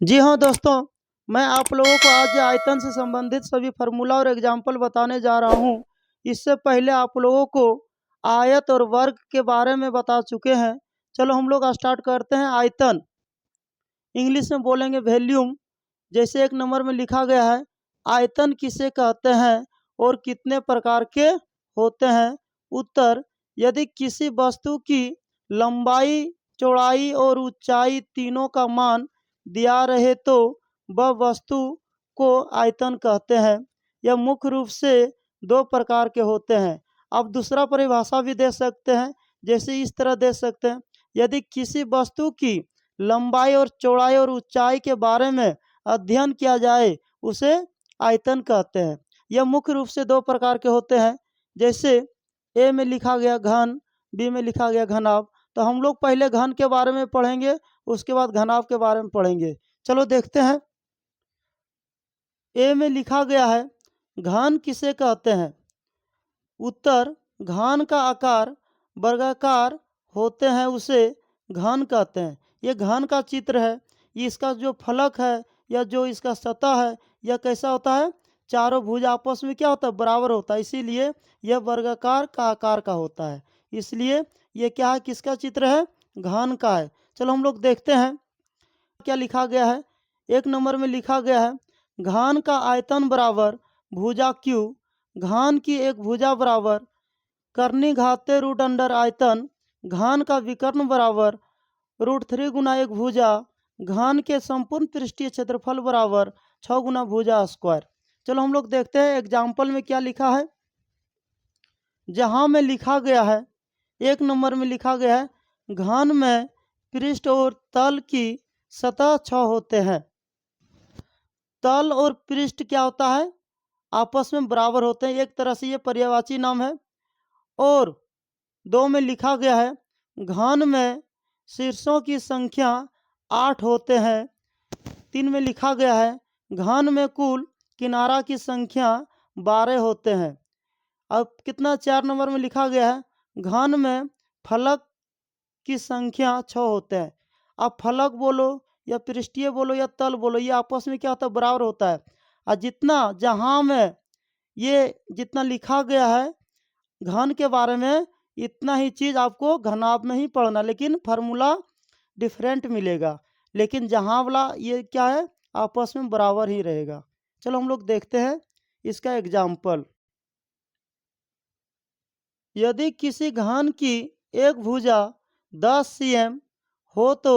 जी हाँ दोस्तों, मैं आप लोगों को आज आयतन से संबंधित सभी फार्मूला और एग्जाम्पल बताने जा रहा हूँ। इससे पहले आप लोगों को आयत और वर्ग के बारे में बता चुके हैं। चलो हम लोग स्टार्ट करते हैं। आयतन इंग्लिश में बोलेंगे वॉल्यूम। जैसे एक नंबर में लिखा गया है, आयतन किसे कहते हैं और कितने प्रकार के होते हैं। उत्तर, यदि किसी वस्तु की लंबाई, चौड़ाई और ऊंचाई तीनों का मान दिया रहे तो वह वस्तु को आयतन कहते हैं। यह मुख्य रूप से दो प्रकार के होते हैं। अब दूसरा परिभाषा भी दे सकते हैं, जैसे इस तरह दे सकते हैं, यदि किसी वस्तु की लंबाई और चौड़ाई और ऊंचाई के बारे में अध्ययन किया जाए उसे आयतन कहते हैं। यह मुख्य रूप से दो प्रकार के होते हैं। जैसे ए में लिखा गया घन, बी में लिखा गया घनाभ। तो हम लोग पहले घन के बारे में पढ़ेंगे, उसके बाद घनाभ के बारे में पढ़ेंगे। चलो देखते हैं। ए में लिखा गया है, घन किसे कहते हैं। उत्तर, घन का आकार वर्गाकार होते हैं उसे घन कहते हैं। ये घन का चित्र है। इसका जो फलक है या जो इसका सतह है यह कैसा होता है, चारों भुज आपस में क्या होता है, बराबर होता है। इसीलिए यह वर्गाकार का आकार का होता है। इसलिए ये क्या है, किसका चित्र है, घन का है। चलो हम लोग देखते हैं क्या लिखा गया है। एक नंबर में लिखा गया है, घन का आयतन बराबर भुजा क्यू। घन की एक भुजा बराबर करनी घाते रूट अंडर आयतन। घन का विकर्ण बराबर √3 गुना एक भुजा। घन के संपूर्ण पृष्ठीय क्षेत्रफल बराबर 6 गुना भुजा स्क्वायर। चलो हम लोग देखते हैं एग्जाम्पल में क्या लिखा है। जहाँ में लिखा गया है, एक नंबर में लिखा गया है, घन में पृष्ठ और तल की सतह 6 होते हैं। तल और पृष्ठ क्या होता है, आपस में बराबर होते हैं। एक तरह से ये पर्यायवाची नाम है। और 2 में लिखा गया है, घन में शीर्षों की संख्या 8 होते हैं। 3 में लिखा गया है, घन में कुल किनारा की संख्या 12 होते हैं। अब कितना, 4 नंबर में लिखा गया है, घन में फलक की संख्या 6 होते हैं। अब फलक बोलो या पृष्ठीय बोलो या तल बोलो, ये आपस में क्या होता है, बराबर होता है। और जितना जहाँ में ये जितना लिखा गया है घन के बारे में, इतना ही चीज़ आपको घनाभ में ही पढ़ना, लेकिन फार्मूला डिफरेंट मिलेगा। लेकिन जहाँ वाला ये क्या है, आपस में बराबर ही रहेगा। चलो हम लोग देखते हैं इसका एग्जाम्पल। यदि किसी घन की एक भुजा 10 cm हो तो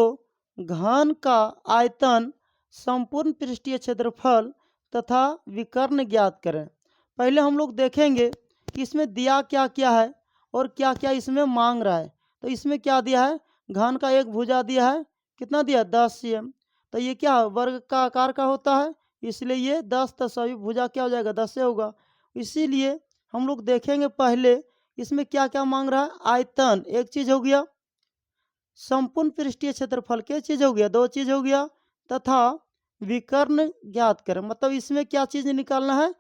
घन का आयतन, संपूर्ण पृष्ठीय क्षेत्रफल तथा विकर्ण ज्ञात करें। पहले हम लोग देखेंगे कि इसमें दिया क्या क्या है और क्या क्या इसमें मांग रहा है। तो इसमें क्या दिया है, घन का एक भुजा दिया है, कितना दिया, 10 cm। तो ये क्या वर्ग का आकार का होता है, इसलिए ये 10 तस्वीर भुजा क्या हो जाएगा, 10 से होगा। इसीलिए हम लोग देखेंगे पहले इसमें क्या क्या मांग रहा है। आयतन एक चीज हो गया, संपूर्ण पृष्ठीय क्षेत्रफल के चीज हो गया, दो चीज हो गया, तथा विकर्ण ज्ञात करें। मतलब इसमें क्या चीज निकालना है,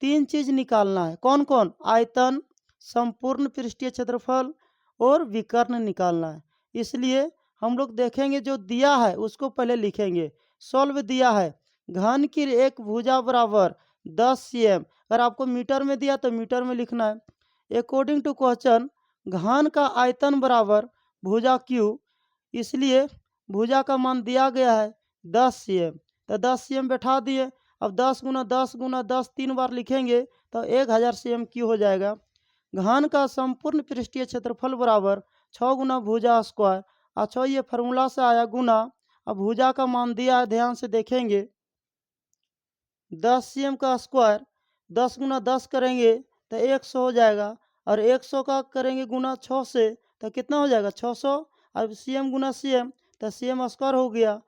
3 चीज निकालना है। कौन कौन, आयतन, संपूर्ण पृष्ठीय क्षेत्रफल और विकर्ण निकालना है। इसलिए हम लोग देखेंगे जो दिया है उसको पहले लिखेंगे। सॉल्व दिया है, घन की एक भुजा बराबर 10 cm। अगर आपको मीटर में दिया तो मीटर में लिखना है। अकॉर्डिंग टू क्वेश्चन, घन का आयतन बराबर भुजा क्यू। इसलिए भुजा का मान दिया गया है 10 cm, तो 10 cm बैठा दिए। अब 10 गुना 10 गुना 10 3 बार लिखेंगे तो 1000 cm क्यू हो जाएगा। घन का संपूर्ण पृष्ठीय क्षेत्रफल बराबर 6 गुना भुजा स्क्वायर। अच्छा, ये फार्मूला से आया गुना। अब भुजा का मान दिया है, ध्यान से देखेंगे, 10 cm का स्क्वायर 10 गुना 10 करेंगे तो 100 हो जाएगा। और 100 का करेंगे गुना 6 से तो कितना हो जाएगा, 600। अब cm गुना cm तो cm स्क्वायर हो गया।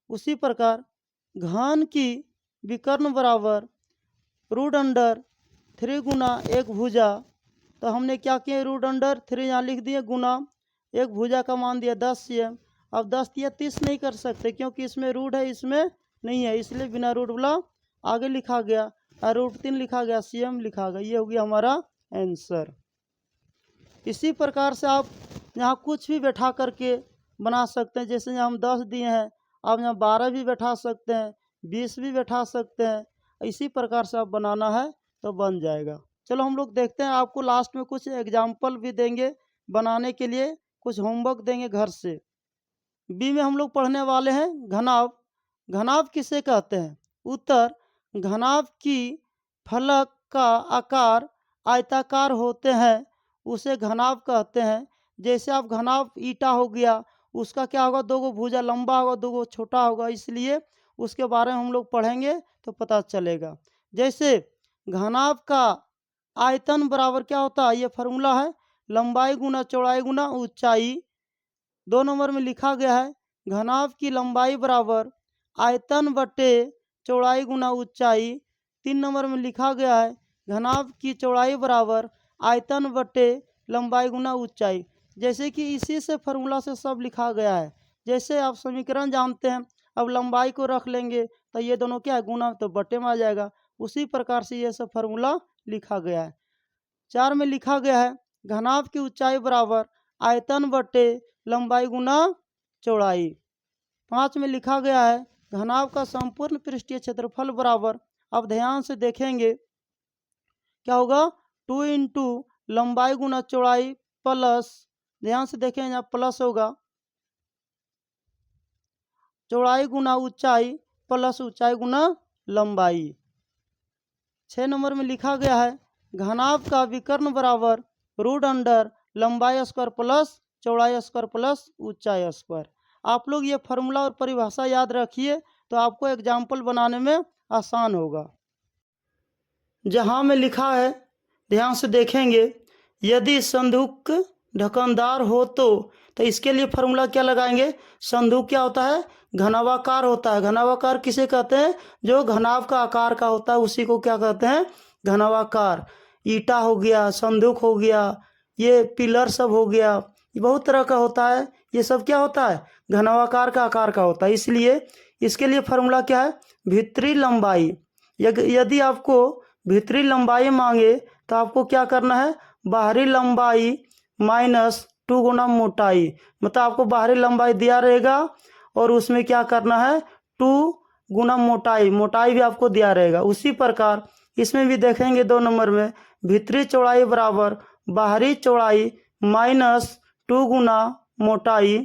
उसी प्रकार घन की विकर्ण बराबर √3 गुना एक भुजा। तो हमने क्या किया, √3 यहाँ लिख दिए, गुना एक भुजा का मान दिया 10 cm। अब 10 दिया 30 नहीं कर सकते क्योंकि इसमें रूट है, इसमें नहीं है, इसलिए बिना रूट वाला आगे लिखा गया और √3 लिखा गया, cm लिखा गया। ये हो गया हमारा आंसर। इसी प्रकार से आप यहाँ कुछ भी बैठा करके बना सकते हैं। जैसे यहाँ हम 10 दिए हैं आप यहाँ 12 भी बैठा सकते हैं, 20 भी बैठा सकते हैं। इसी प्रकार से आप बनाना है तो बन जाएगा। चलो हम लोग देखते हैं, आपको लास्ट में कुछ एग्जाम्पल भी देंगे बनाने के लिए, कुछ होमवर्क देंगे घर से। बी में हम लोग पढ़ने वाले हैं घनाभ। घनाभ किसे कहते हैं? उत्तर, घनाभ की फलक का आकार आयताकार होते हैं उसे घनाभ कहते हैं। जैसे आप घनाभ ईटा हो गया, उसका क्या होगा, 2 भुजा लंबा होगा, 2 छोटा होगा, इसलिए उसके बारे में हम लोग पढ़ेंगे तो पता चलेगा। जैसे घनाभ का आयतन बराबर क्या होता है, ये फार्मूला है, लंबाई गुना चौड़ाई गुना ऊंचाई। 2 नंबर में लिखा गया है घनाभ की लंबाई बराबर आयतन बटे चौड़ाई गुना ऊंचाई। 3 नंबर में लिखा गया है घनाभ की चौड़ाई बराबर आयतन बटे लंबाई गुना ऊंचाई। जैसे कि इसी से फार्मूला से सब लिखा गया है। जैसे आप समीकरण जानते हैं, अब लंबाई को रख लेंगे तो ये दोनों क्या है, गुना, तो बटे में आ जाएगा। उसी प्रकार से ये सब फार्मूला लिखा गया है। 4 में लिखा गया है घनाभ की ऊंचाई बराबर आयतन बटे लंबाई गुना चौड़ाई। 5 में लिखा गया है घनाभ का संपूर्ण पृष्ठीय क्षेत्रफल बराबर, अब ध्यान से देखेंगे क्या होगा, 2 इंटू लंबाई गुना चौड़ाई प्लस, ध्यान से देखें यहाँ प्लस होगा, चौड़ाई गुना ऊंचाई प्लस ऊंचाई गुना लंबाई। 6 नंबर में लिखा गया है घनाभ का विकर्ण बराबर रूट अंडर लंबाई स्क्वायर प्लस चौड़ाई स्क्वायर प्लस ऊंचाई स्क्वायर। आप लोग ये फार्मूला और परिभाषा याद रखिए तो आपको एग्जाम्पल बनाने में आसान होगा। जहाँ में लिखा है ध्यान से देखेंगे, यदि संदूक ढक्कनदार हो तो इसके लिए फार्मूला क्या लगाएंगे, संदूक क्या होता है, घनाभाकार होता है। घनाभाकार किसे कहते हैं, जो घनाभ का आकार का होता है उसी को क्या कहते हैं, घनाभाकार। ईटा हो गया, संदूक हो गया, ये पिलर सब हो गया, ये बहुत तरह का होता है, ये सब क्या होता है, घनाभाकार का आकार का होता है। इसलिए इसके लिए फार्मूला क्या है, भीतरी लंबाई। यदि आपको भीतरी लंबाई मांगे तो आपको क्या करना है, बाहरी लंबाई माइनस 2 गुना मोटाई। मतलब आपको बाहरी लंबाई दिया रहेगा और उसमें क्या करना है, 2 गुना मोटाई, मोटाई भी आपको दिया रहेगा। उसी प्रकार इसमें भी देखेंगे 2 नंबर में भीतरी चौड़ाई बराबर बाहरी चौड़ाई माइनस 2 गुना मोटाई।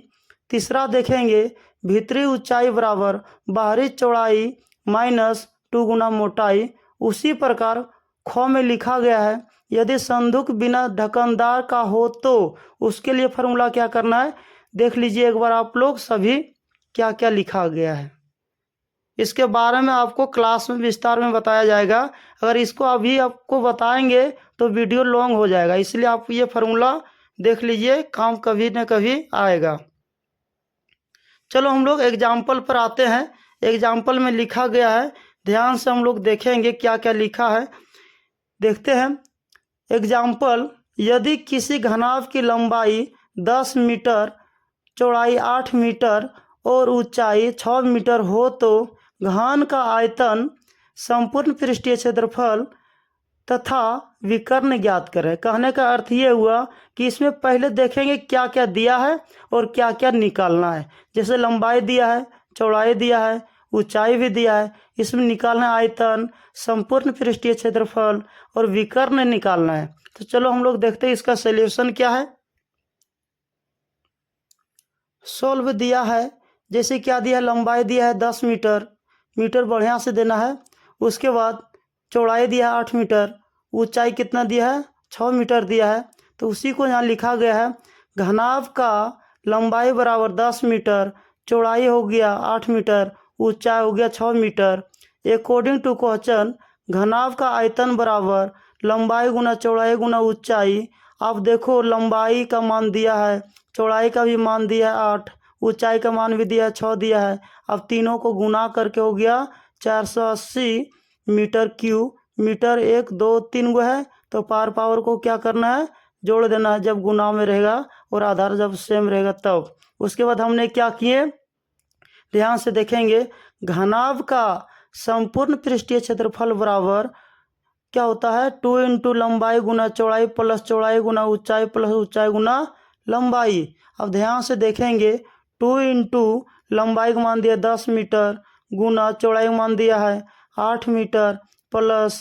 तीसरा देखेंगे भीतरी ऊंचाई बराबर बाहरी चौड़ाई माइनस 2 गुना मोटाई। उसी प्रकार ख में लिखा गया है यदि संदूक बिना ढक्कनदार का हो तो उसके लिए फार्मूला क्या करना है, देख लीजिए एक बार आप लोग सभी क्या क्या लिखा गया है। इसके बारे में आपको क्लास में विस्तार में बताया जाएगा। अगर इसको अभी आपको बताएंगे तो वीडियो लॉन्ग हो जाएगा, इसलिए आप ये फार्मूला देख लीजिए, काम कभी न कभी आएगा। चलो हम लोग एग्जाम्पल पर आते हैं। एग्जाम्पल में लिखा गया है, ध्यान से हम लोग देखेंगे क्या क्या लिखा है, देखते हैं। एग्जाम्पल, यदि किसी घनाभ की लंबाई 10 मीटर, चौड़ाई 8 मीटर और ऊंचाई 6 मीटर हो तो घन का आयतन, संपूर्ण पृष्ठीय क्षेत्रफल तथा विकर्ण ज्ञात करें। कहने का अर्थ ये हुआ कि इसमें पहले देखेंगे क्या क्या दिया है और क्या क्या निकालना है। जैसे लंबाई दिया है, चौड़ाई दिया है, ऊंचाई भी दिया है, इसमें निकालना है आयतन, संपूर्ण पृष्ठीय क्षेत्रफल और विकर्ण निकालना है। तो चलो हम लोग देखते हैं इसका सॉल्यूशन क्या है। सोल्व दिया है, जैसे क्या दिया है, लंबाई दिया है 10 मीटर, मीटर बढ़िया से देना है। उसके बाद चौड़ाई दिया है 8 मीटर, ऊंचाई कितना दिया है, 6 मीटर दिया है। तो उसी को यहाँ लिखा गया है घनाभ का लंबाई बराबर 10 मीटर, चौड़ाई हो गया 8 मीटर, ऊंचाई हो गया 6 मीटर। अकॉर्डिंग टू क्वेश्चन घनाभ का आयतन बराबर लंबाई गुना चौड़ाई गुना ऊंचाई। अब देखो लंबाई का मान दिया है, चौड़ाई का भी मान दिया है 8, ऊंचाई का मान भी दिया है 6 दिया है। अब तीनों को गुना करके हो गया 480 मीटर क्यूब। मीटर 1 2 3 गो है तो पावर को क्या करना है, जोड़ देना है जब गुना में रहेगा और आधार जब सेम रहेगा तब। उसके बाद हमने क्या किए, ध्यान से देखेंगे, घनाभ का संपूर्ण पृष्ठीय क्षेत्रफल बराबर क्या होता है, 2 इंटू लंबाई गुना चौड़ाई प्लस चौड़ाई गुना ऊंचाई प्लस ऊंचाई गुना लंबाई। अब ध्यान से देखेंगे 2 इंटू लंबाई का मान दिया 10 मीटर गुना चौड़ाई का मान दिया है 8 मीटर प्लस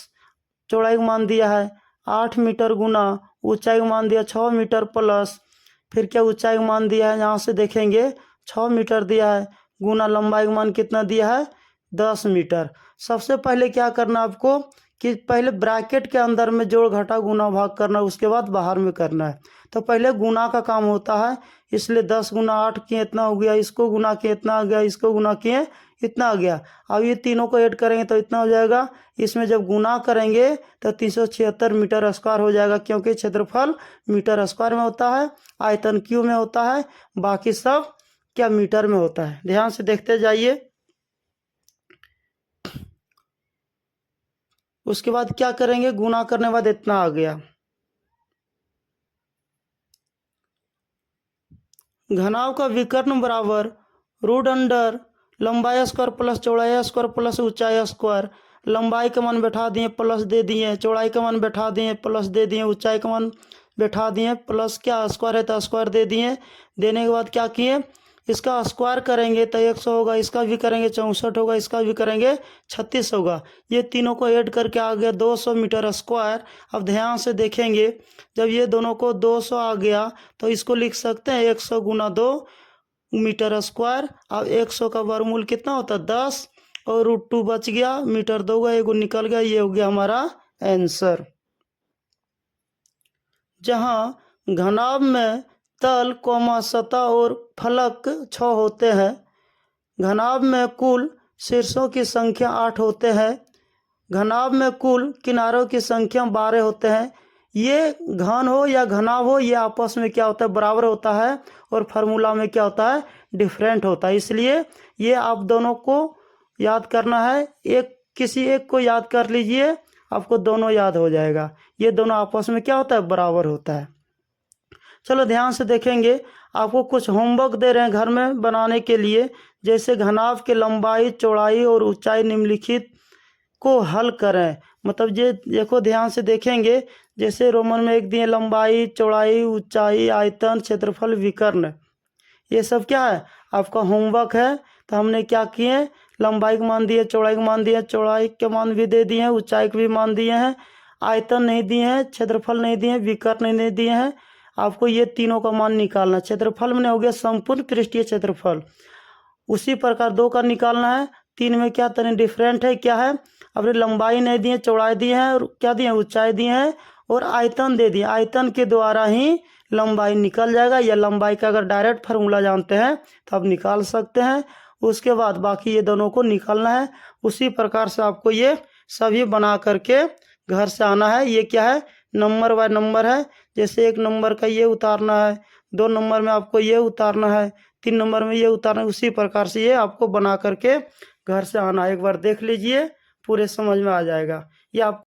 चौड़ाई का मान दिया है 8 मीटर गुना ऊंचाई का मान दिया 6 मीटर प्लस फिर क्या ऊंचाई का मान दिया है, यहाँ से देखेंगे 6 मीटर दिया है गुना लंबाई का मान कितना दिया है 10 मीटर। सबसे पहले क्या करना आपको कि पहले ब्रैकेट के अंदर में जोड़ घटा गुना भाग करना, उसके बाद बाहर में करना है। तो पहले गुना का काम होता है, इसलिए 10 गुना 8 किए इतना हो गया, इसको गुना किए इतना आ गया, इसको गुना किए इतना आ गया। अब ये तीनों को ऐड करेंगे तो इतना हो जाएगा। इसमें जब गुना करेंगे तो 376 मीटर स्क्वायर हो जाएगा, क्योंकि क्षेत्रफल मीटर स्क्वायर में होता है, आयतन क्यू में होता है, बाकी सब क्या मीटर में होता है। ध्यान से देखते जाइए। उसके बाद क्या करेंगे, गुना करने के बाद इतना आ गया। घनाभ का विकर्ण बराबर रूट अंडर लंबाई स्क्वायर प्लस चौड़ाई स्क्वायर प्लस ऊंचाई स्क्वायर। लंबाई का मान बैठा दिए प्लस दे दिए, चौड़ाई का मान बैठा दिए प्लस दे दिए, ऊंचाई का मान बैठा दिए प्लस क्या स्क्वायर है तो स्क्वायर दे दिए। देने के बाद क्या किए, इसका स्क्वायर करेंगे तो 100 होगा, इसका भी करेंगे 64 होगा, इसका भी करेंगे 36 होगा। ये तीनों को ऐड करके आ गया 200 मीटर स्क्वायर। अब ध्यान से देखेंगे, जब ये दोनों को 200 आ गया तो इसको लिख सकते हैं 100 गुना 2 मीटर स्क्वायर। अब 100 का वर्गमूल कितना होता है 10 और रूट 2 बच गया, मीटर 2 का एगो निकल गया, ये हो गया हमारा आंसर। जहाँ घनाभ में तल कोमा सतह और फलक 6 होते हैं, घनाभ में कुल शीर्षों की संख्या 8 होते हैं, घनाभ में कुल किनारों की संख्या 12 होते हैं। ये घन हो या घनाभ हो, ये आपस में क्या होता है बराबर होता है, और फार्मूला में क्या होता है डिफरेंट होता है। इसलिए ये आप दोनों को याद करना है, एक किसी एक को याद कर लीजिए, आपको दोनों याद हो जाएगा। ये दोनों आपस में क्या होता है बराबर होता है। चलो ध्यान से देखेंगे, आपको कुछ होमवर्क दे रहे हैं घर में बनाने के लिए। जैसे घनाभ के लंबाई चौड़ाई और ऊंचाई निम्नलिखित को हल करें। मतलब ये देखो ध्यान से देखेंगे, जैसे रोमन में एक दिए लंबाई चौड़ाई ऊंचाई आयतन क्षेत्रफल विकर्ण, ये सब क्या है आपका होमवर्क है। तो हमने क्या किए, लंबाई का मान दिए, चौड़ाई का मान दिए, चौड़ाई के मान भी दे दिए हैं, ऊंचाई के भी मान दिए हैं, आयतन नहीं दिए हैं, क्षेत्रफल नहीं दिए हैं, विकर्ण नहीं दिए हैं। आपको ये तीनों का मान निकालना। क्षेत्रफल में हो गया संपूर्ण पृष्ठीय क्षेत्रफल, उसी प्रकार 2 का निकालना है। 3 में क्या तनी डिफरेंट है, क्या है अपने लंबाई नहीं दिए, चौड़ाई दिए हैं, और क्या दिए ऊंचाई दिए हैं, और आयतन दे दिए। आयतन के द्वारा ही लंबाई निकल जाएगा, या लंबाई का अगर डायरेक्ट फार्मूला जानते हैं तो आप निकाल सकते हैं। उसके बाद बाकी ये दोनों को निकालना है। उसी प्रकार से आपको ये सभी बना करके घर से आना है। ये क्या है नंबर बाय नंबर है, जैसे 1 नंबर का ये उतारना है, 2 नंबर में आपको ये उतारना है, 3 नंबर में ये उतारना है। उसी प्रकार से ये आपको बना करके घर से आना है। एक बार देख लीजिए, पूरे समझ में आ जाएगा। ये आप